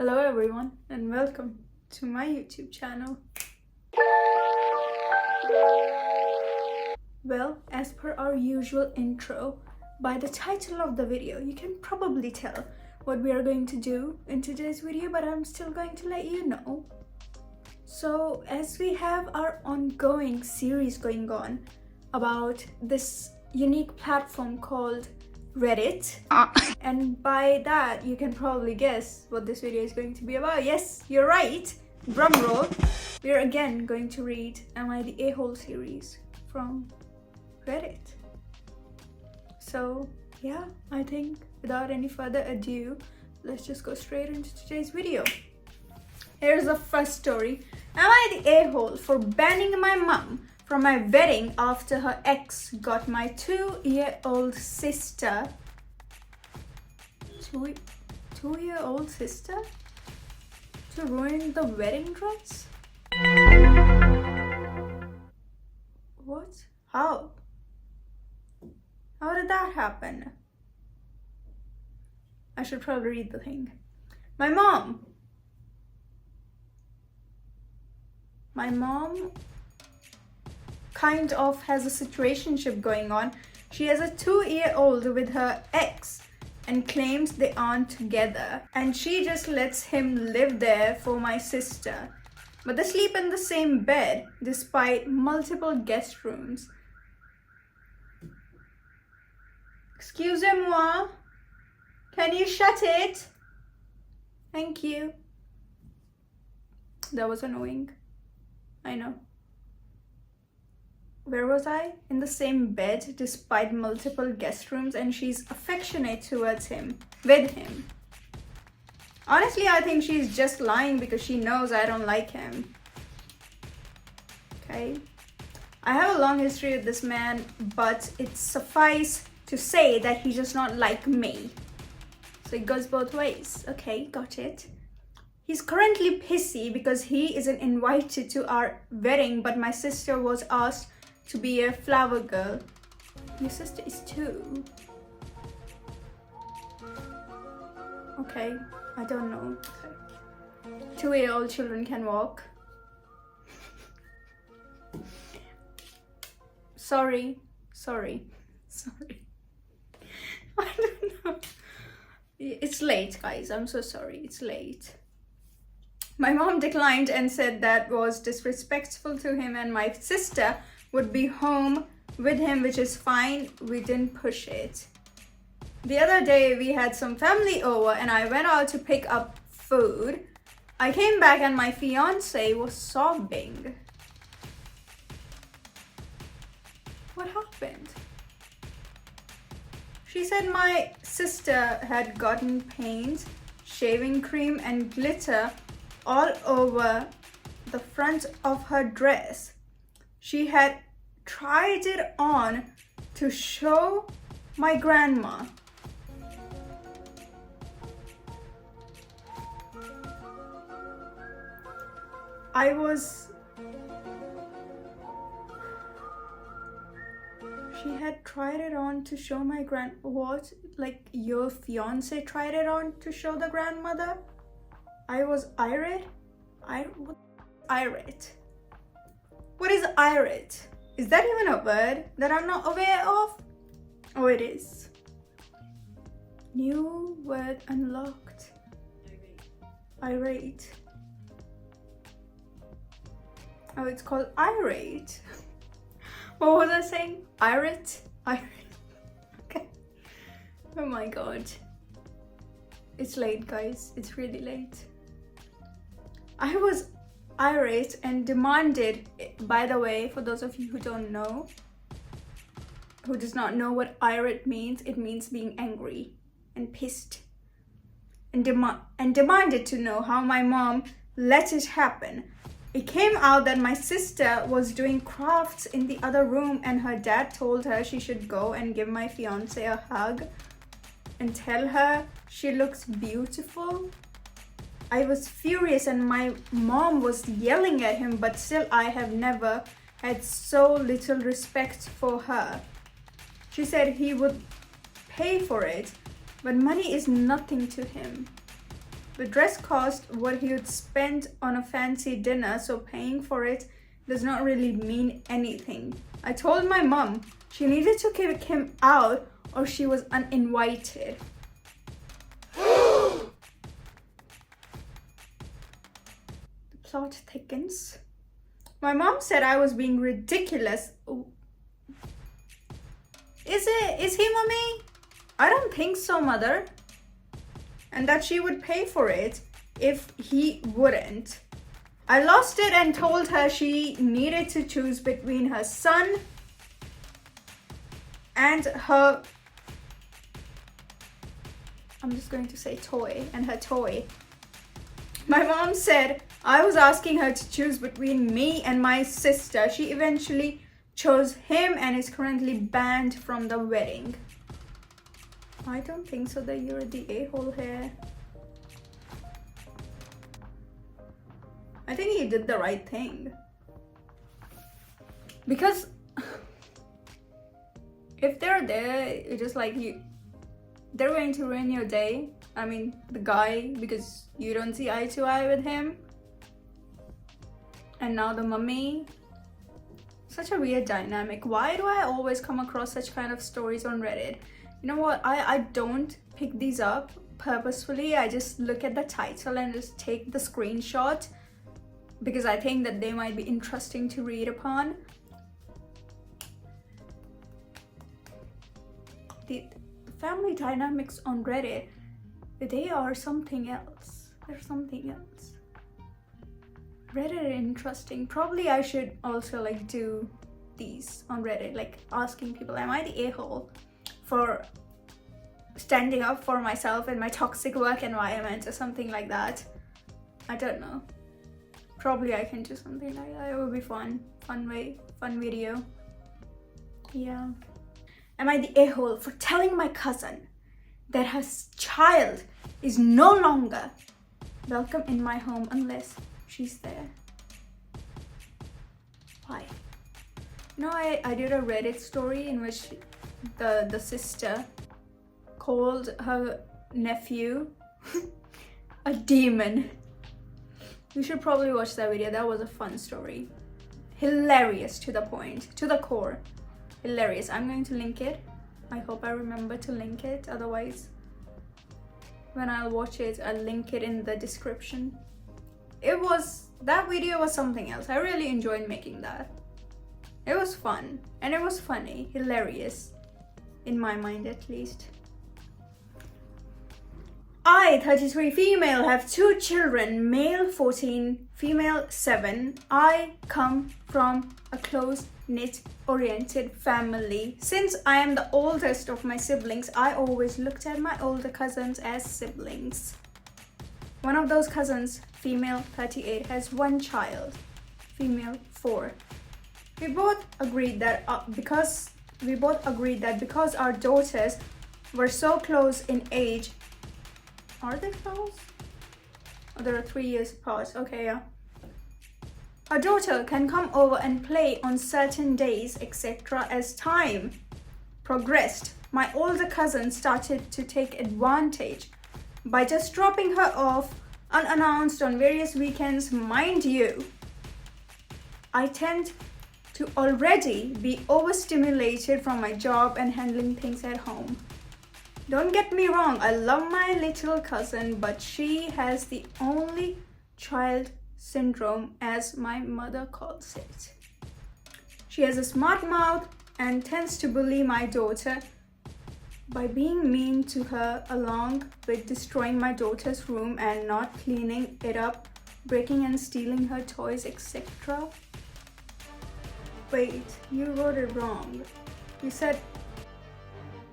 Hello everyone and welcome to my YouTube channel. Well, as per our usual intro, by the title of the video, you can probably tell what we are going to do in today's video, but I'm still going to let you know. So, as we have our ongoing series going on about this unique platform called Reddit, and by that you can probably guess what this video is going to be about. Yes, you're right. Drum roll. We're again going to read Am I the A-hole series from Reddit. So yeah, I think without any further ado, let's just go straight into today's video. Here's the first story. Am I the a-hole for banning my mum from my wedding after her ex got my 2-year-old sister? Two-year-old sister? To ruin the wedding dress? What? How? How did that happen? I should probably read the thing. My mom kind of has a situationship going on. She has a 2-year-old with her ex and claims they aren't together, and she just lets him live there for my sister. But they sleep in the same bed despite multiple guest rooms. Excusez-moi. Can you shut it? Thank you. That was annoying. I know. Where was I? In the same bed despite multiple guest rooms, and she's affectionate towards him, with him. Honestly, I think she's just lying because she knows I don't like him. Okay. I have a long history with this man, but it suffice to say that he does not like me. So it goes both ways. Okay, got it. He's currently pissy because he isn't invited to our wedding, but my sister was asked to be a flower girl. Your sister is 2. Okay, I don't know. 2-year-old children can walk. Sorry. I don't know. It's late, guys. I'm so sorry. It's late. My mom declined and said that was disrespectful to him, and my sister would be home with him, which is fine. We didn't push it. The other day we had some family over and I went out to pick up food. I came back and my fiancé was sobbing. What happened? She said my sister had gotten paint, shaving cream and glitter all over the front of her dress. She had tried it on to show my grandma. She had tried it on to show my what? Like your fiance tried it on to show the grandmother? I was irate? Irate? What is irate? Is that even a word that I'm not aware of? Oh, it is. New word unlocked. Irate. Oh, it's called irate. What was I saying? Irate? Okay. Oh my god. It's late, guys. It's really late. I was irate and demanded, by the way, for those of you who don't know, who does not know what irate means, it means being angry and pissed. And demanded to know how my mom let it happen. It came out that my sister was doing crafts in the other room and her dad told her she should go and give my fiance a hug and tell her she looks beautiful. I was furious and my mom was yelling at him, but still I have never had so little respect for her. She said he would pay for it, but money is nothing to him. The dress cost what he would spend on a fancy dinner, so paying for it does not really mean anything. I told my mom she needed to kick him out or she was uninvited. The plot thickens. My mom said I was being ridiculous. Is he, mommy? I don't think so, mother. And that she would pay for it if he wouldn't. I lost it and told her she needed to choose between her son and her, I'm just going to say toy, and her toy. My mom said I was asking her to choose between me and my sister. She eventually chose him and is currently banned from the wedding. I don't think so that you're the a-hole here. I think he did the right thing. Because if they're there, it's just like they're going to ruin your day. I mean, the guy, because you don't see eye to eye with him. And now the mummy. Such a weird dynamic. Why do I always come across such kind of stories on Reddit? You know what? I don't pick these up purposefully. I just look at the title and just take the screenshot because I think that they might be interesting to read upon. The family dynamics on Reddit, they are something else. They're something else. Reddit is interesting. Probably I should also like do these on Reddit, like asking people, am I the a-hole for standing up for myself in my toxic work environment or something like that? I don't know. Probably I can do something like that. It would be fun video. Yeah. Am I the a-hole for telling my cousin that her child is no longer welcome in my home unless she's there? Why? You know, I did a Reddit story in which the sister called her nephew a demon. You should probably watch that video. That was a fun story. Hilarious to the point, to the core. Hilarious. I'm going to link it. I hope I remember to link it. Otherwise, when I'll watch it, I'll link it in the description. That video was something else. I really enjoyed making that. It was fun and it was funny, hilarious, in my mind at least. I, 33 female, have 2 children, male 14, female 7. I come from a close-knit oriented family. Since I am the oldest of my siblings, I always looked at my older cousins as siblings. One of those cousins, female 38, has 1 child, female 4. We both agreed that because our daughters were so close in age. Are they close? Oh, there are 3 years apart. Okay, yeah. Our daughter can come over and play on certain days, etc. As time progressed, my older cousin started to take advantage by just dropping her off unannounced on various weekends. Mind you, I tend to already be overstimulated from my job and handling things at home. Don't get me wrong, I love my little cousin, but she has the only child syndrome, as my mother calls it. She has a smart mouth and tends to bully my daughter by being mean to her, along with destroying my daughter's room and not cleaning it up, breaking and stealing her toys, etc. Wait, you wrote it wrong. You said,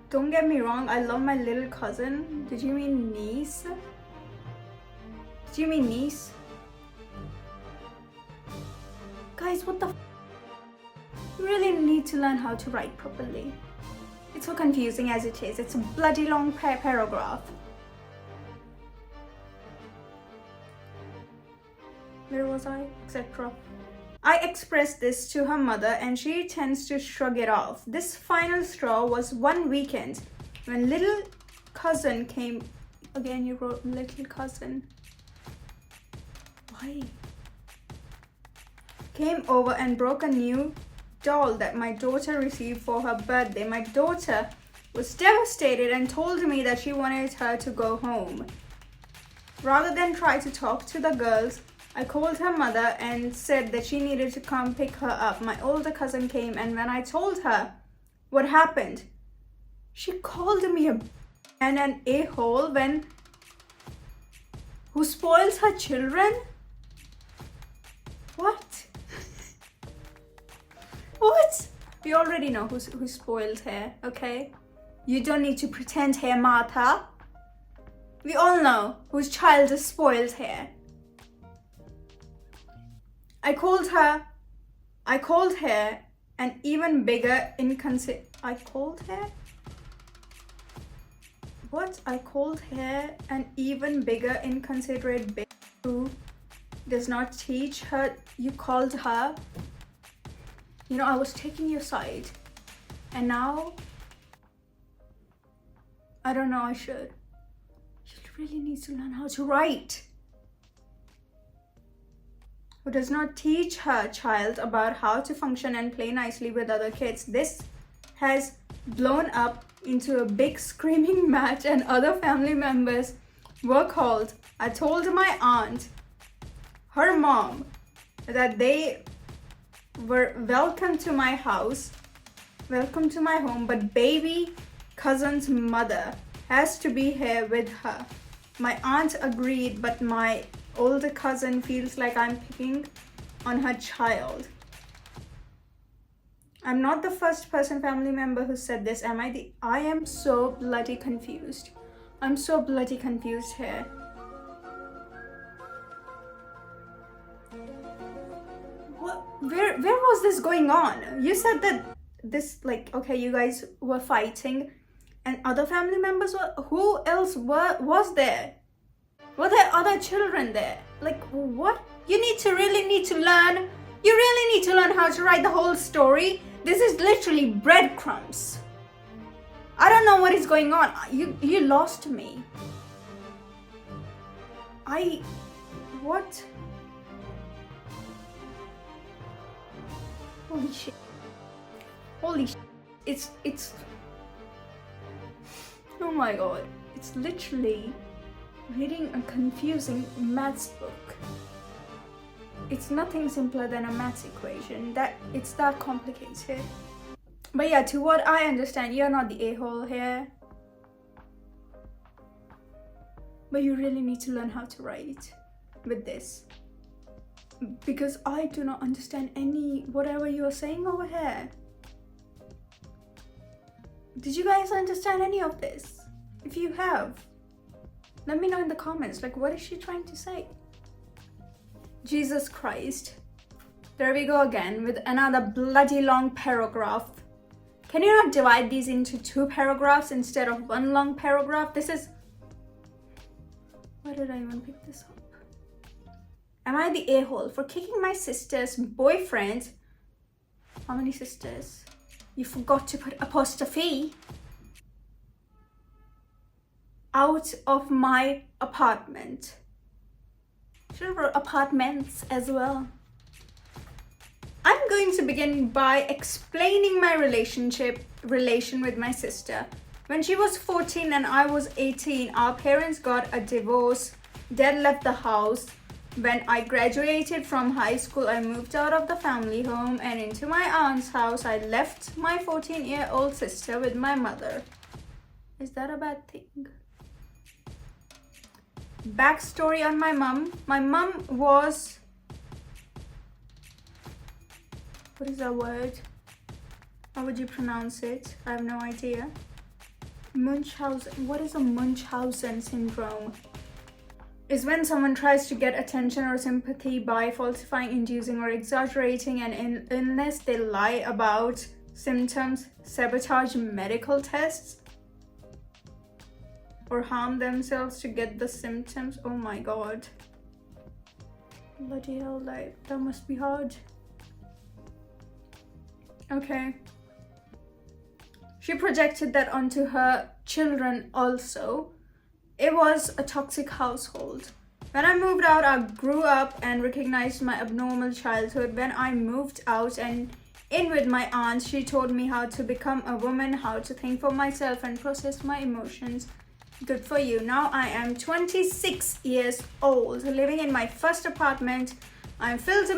don't get me wrong, I love my little cousin. Did you mean niece? Did you mean niece? Guys, what the You really need to learn how to write properly. It's so confusing as it is. It's a bloody long paragraph. Where was I? Etc. I expressed this to her mother and she tends to shrug it off. This final straw was one weekend when little cousin came Again, you wrote little cousin. Why? Came over and broke a new doll that my daughter received for her birthday. My daughter was devastated and told me that she wanted her to go home. Rather than try to talk to the girls, I called her mother and said that she needed to come pick her up. My older cousin came, and when I told her what happened, she called me an a-hole who spoils her children? What? What? We already know who spoiled her, okay? You don't need to pretend here, Martha. We all know whose child is spoiled here. I called her an even bigger I called her an even bigger inconsiderate bitch who does not teach her. You called her. You know, I was taking your side. And now, I don't know, I should. She really needs to learn how to write. Who does not teach her child about how to function and play nicely with other kids. This has blown up into a big screaming match, and other family members were called. I told my aunt, her mom, that they were welcome to my house, welcome to my home, but baby cousin's mother has to be here with her. My aunt agreed, but my older cousin feels like I'm picking on her child. I'm not the first family member who said this, am I? I am so bloody confused. I'm so bloody confused here. Where was this going on? You said that this, like, okay, you guys were fighting and other family members were, who else was there? Were there other children there? Like, what? You really need to learn how to write the whole story. This is literally breadcrumbs. I don't know what is going on. You lost me. What? Holy shit. It's oh my god. It's literally reading a confusing maths book. It's nothing simpler than a maths equation. It's that complicated. But yeah, to what I understand, you're not the a-hole here. But you really need to learn how to write with this. Because I do not understand whatever you're saying over here. Did you guys understand any of this? If you have, let me know in the comments. Like, what is she trying to say? Jesus Christ. There we go again with another bloody long paragraph. Can you not divide these into 2 paragraphs instead of 1 long paragraph? Why did I even pick this up? Am I the a-hole for kicking my sister's boyfriend? How many sisters? You forgot to put apostrophe. Out of my apartment. Should have wrote apartments as well. I'm going to begin by explaining my relation with my sister. When she was 14 and I was 18, our parents got a divorce. Dad left the house. When I graduated from high school, I moved out of the family home and into my aunt's house. I left my 14-year-old sister with my mother. Is that a bad thing? Backstory on my mom. My mom was... What is that word? How would you pronounce it? I have no idea. Munchausen. What is a Munchausen syndrome? Is when someone tries to get attention or sympathy by falsifying, inducing, or exaggerating an illness. They lie about symptoms, sabotage medical tests, or harm themselves to get the symptoms. Oh my god. Bloody hell, that must be hard. Okay. She projected that onto her children also. it was a toxic household. When I moved out, I grew up and recognized my abnormal childhood. When I moved out and in with my aunt, she taught me how to become a woman, how to think for myself and process my emotions. Good for you. Now I am 26 years old, living in my first apartment. I'm filled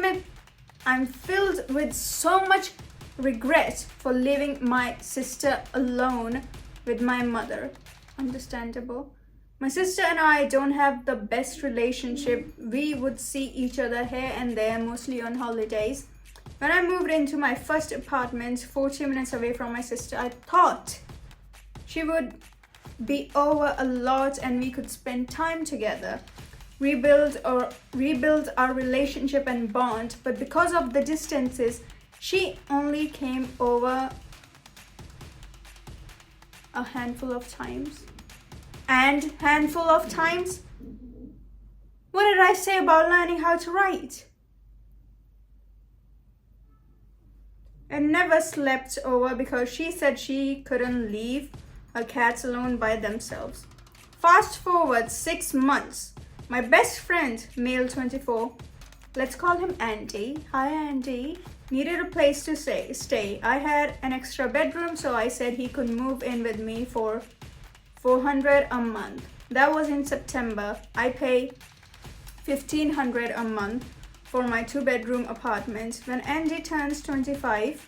with so much regret for leaving my sister alone with my mother. Understandable. My sister and I don't have the best relationship. We would see each other here and there, mostly on holidays. When I moved into my first apartment, 40 minutes away from my sister, I thought she would be over a lot and we could spend time together, rebuild our relationship and bond. But because of the distances, she only came over a handful of times. And handful of times? What did I say about learning how to write? And never slept over because she said she couldn't leave her cats alone by themselves. Fast forward 6 months. My best friend, male 24, let's call him Andy. Hi Andy. Needed a place to stay. I had an extra bedroom, so I said he could move in with me for $400 a month. That was in September. I pay $1,500 a month for my 2-bedroom apartment. When Andy turns 25,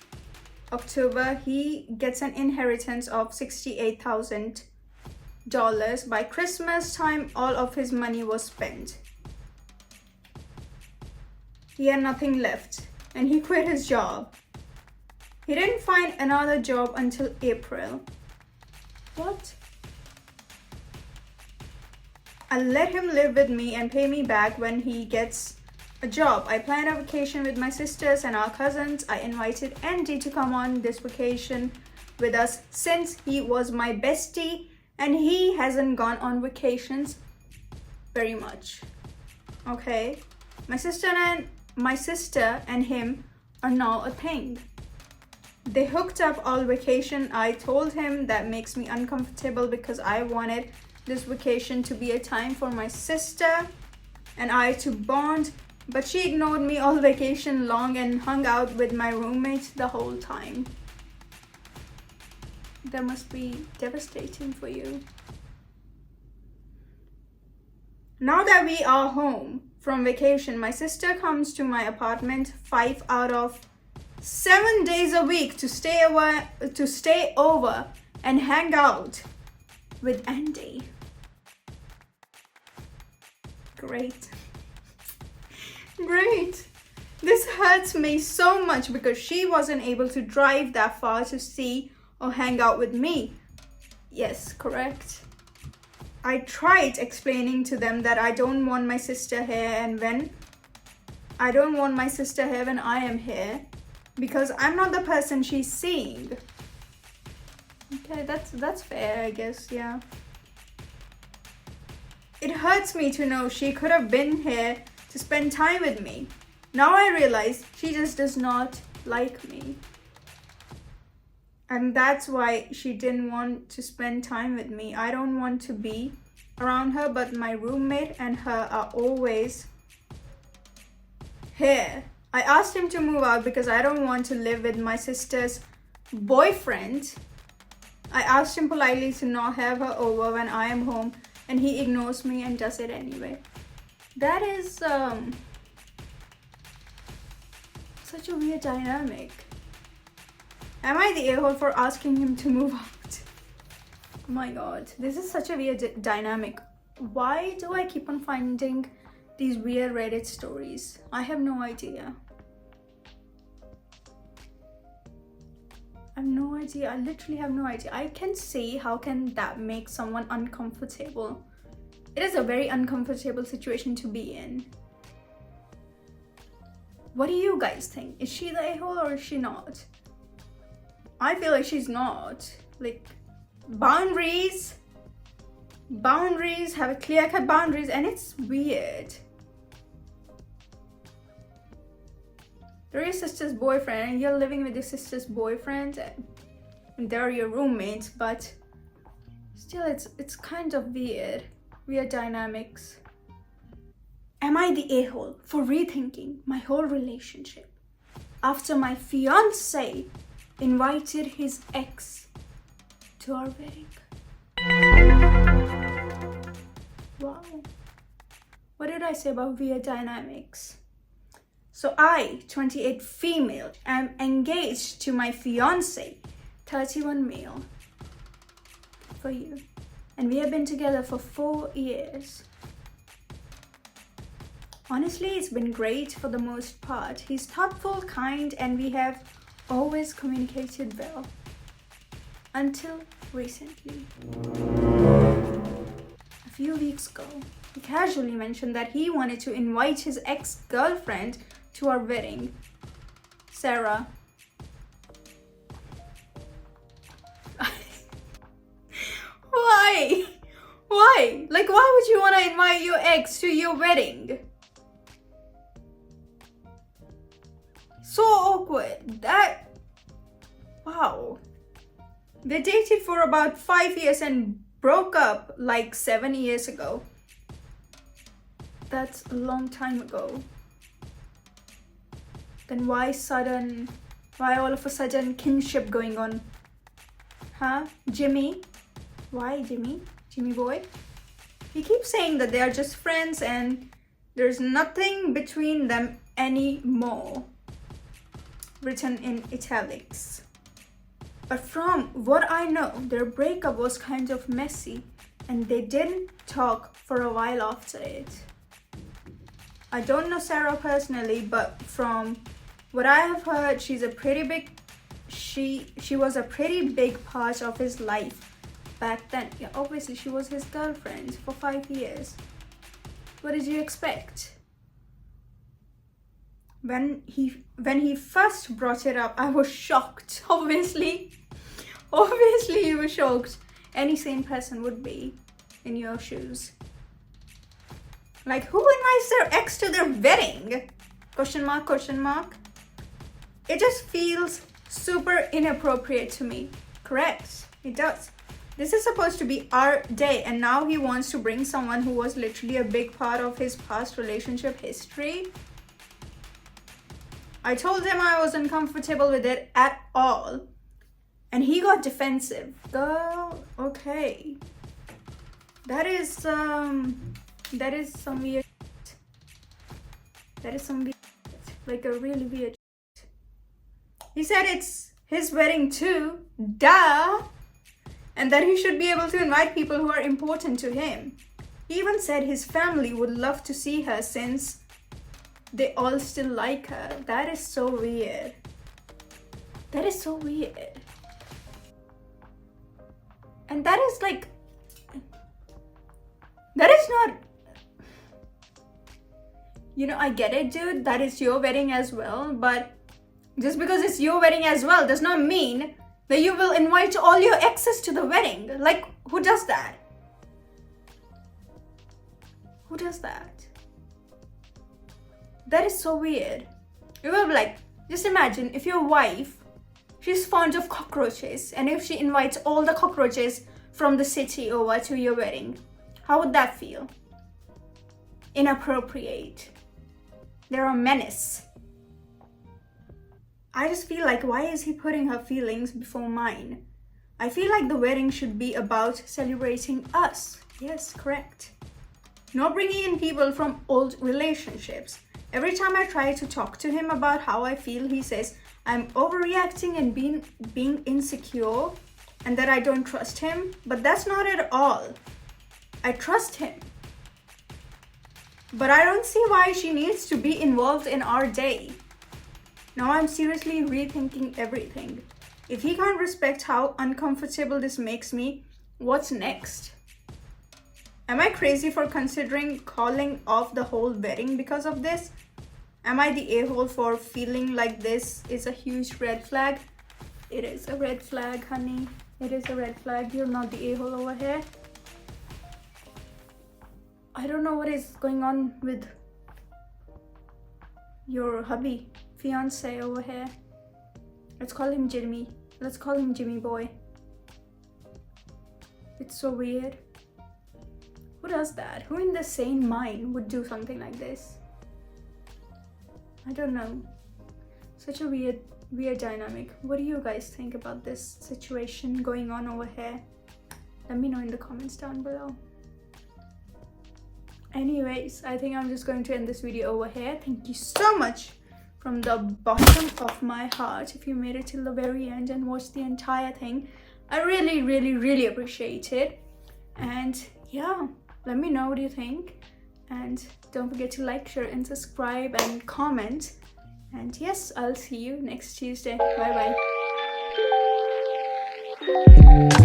October, he gets an inheritance of $68,000. By Christmas time, all of his money was spent. He had nothing left and he quit his job. He didn't find another job until April. What? I let him live with me and pay me back when he gets a job. I planned a vacation with my sisters and our cousins. I invited Andy to come on this vacation with us since he was my bestie and he hasn't gone on vacations very much. Okay, my sister and him are now a thing. They hooked up all vacation. I told him that makes me uncomfortable because I wanted this vacation to be a time for my sister and I to bond, but she ignored me all vacation long and hung out with my roommate the whole time. That must be devastating for you. Now that we are home from vacation, my sister comes to my apartment 5 out of 7 days a week to stay over and hang out with Andy. Great. This hurts me so much because she wasn't able to drive that far to see or hang out with me. Yes, correct. I tried explaining to them that I don't want my sister here when I am here because I'm not the person she's seeing. Okay, that's fair, I guess, yeah. It hurts me to know she could have been here to spend time with me. Now I realize she just does not like me. And that's why she didn't want to spend time with me. I don't want to be around her, but my roommate and her are always here. I asked him to move out because I don't want to live with my sister's boyfriend. I asked him politely to not have her over when I am home, and he ignores me and does it anyway. That is such a weird dynamic. Am I the a-hole for asking him to move out? Oh my god, this is such a weird dynamic. Why do I keep on finding these weird Reddit stories? I have no idea. I have no idea. I literally have no idea. I can see how can that make someone uncomfortable. It is a very uncomfortable situation to be in. What do you guys think? Is she the a-hole or is she not? I feel like she's not. Like, boundaries, have a clear-cut boundaries, and it's weird. They're your sister's boyfriend and you're living with your sister's boyfriend and they're your roommates, but still it's kind of weird. weird dynamics. Am I the a-hole for rethinking my whole relationship after my fiancé invited his ex to our wedding? Wow. What did I say about weird dynamics? So I, 28 female, am engaged to my fiancé, 31 male, for you. And we have been together for 4 years. Honestly, it's been great for the most part. He's thoughtful, kind, and we have always communicated well. Until recently. A few weeks ago, he casually mentioned that he wanted to invite his ex-girlfriend to our wedding, Sarah. Why? Why? Like, why would you want to invite your ex to your wedding? So awkward. Wow. They dated for about 5 years and broke up like 7 years ago. That's a long time ago. Then why all of a sudden kinship going on? Huh? Jimmy? Why Jimmy? Jimmy boy? He keeps saying that they are just friends and there's nothing between them anymore. Written in italics. But from what I know, their breakup was kind of messy and they didn't talk for a while after it. I don't know Sarah personally, but from what I have heard, she was a pretty big part of his life back then. Yeah, obviously she was his girlfriend for 5 years. What did you expect? When he first brought it up, I was shocked. Obviously you were shocked. Any sane person would be in your shoes. Like, who invites their ex to their wedding? Question mark, question mark. It just feels super inappropriate to me. Correct, it does. This is supposed to be our day and now he wants to bring someone who was literally a big part of his past relationship history. I told him I wasn't comfortable with it at all. And he got defensive. Girl, okay. That is some weird shit. That is some weird shit. Like a really weird shit. He said it's his wedding too. Duh. And that he should be able to invite people who are important to him. He even said his family would love to see her since they all still like her. That is so weird. That is so weird. And that is like, that is not, you know, I get it, dude. That is your wedding as well. But just because it's your wedding as well does not mean that you will invite all your exes to the wedding. Like, who does that? Who does that? That is so weird. You will be like, just imagine if your wife, she's fond of cockroaches, and if she invites all the cockroaches from the city over to your wedding, how would that feel? Inappropriate. They're a menace. I just feel like, why is he putting her feelings before mine? I feel like the wedding should be about celebrating us. Yes, correct. Not bringing in people from old relationships. Every time I try to talk to him about how I feel, he says I'm overreacting and being insecure and that I don't trust him. But that's not at all. I trust him. But I don't see why she needs to be involved in our day. Now I'm seriously rethinking everything. If he can't respect how uncomfortable this makes me, what's next? Am I crazy for considering calling off the whole wedding because of this? Am I the a-hole for feeling like this is a huge red flag? It is a red flag, honey. It is a red flag. You're not the a-hole over here. I don't know what is going on with your hubby, fiance over here. Let's call him Jimmy. Let's call him Jimmy boy. It's so weird. Who does that? Who in their sane mind would do something like this? I don't know. Such a weird dynamic. What do you guys think about this situation going on over here? Let me know in the comments down below. Anyways, I think I'm just going to end this video over here. Thank you so much from the bottom of my heart if you made it till the very end and watched the entire thing. I really appreciate it. And yeah, let me know what you think. And don't forget to like, share and subscribe and comment. And yes, I'll see you next Tuesday. Bye bye.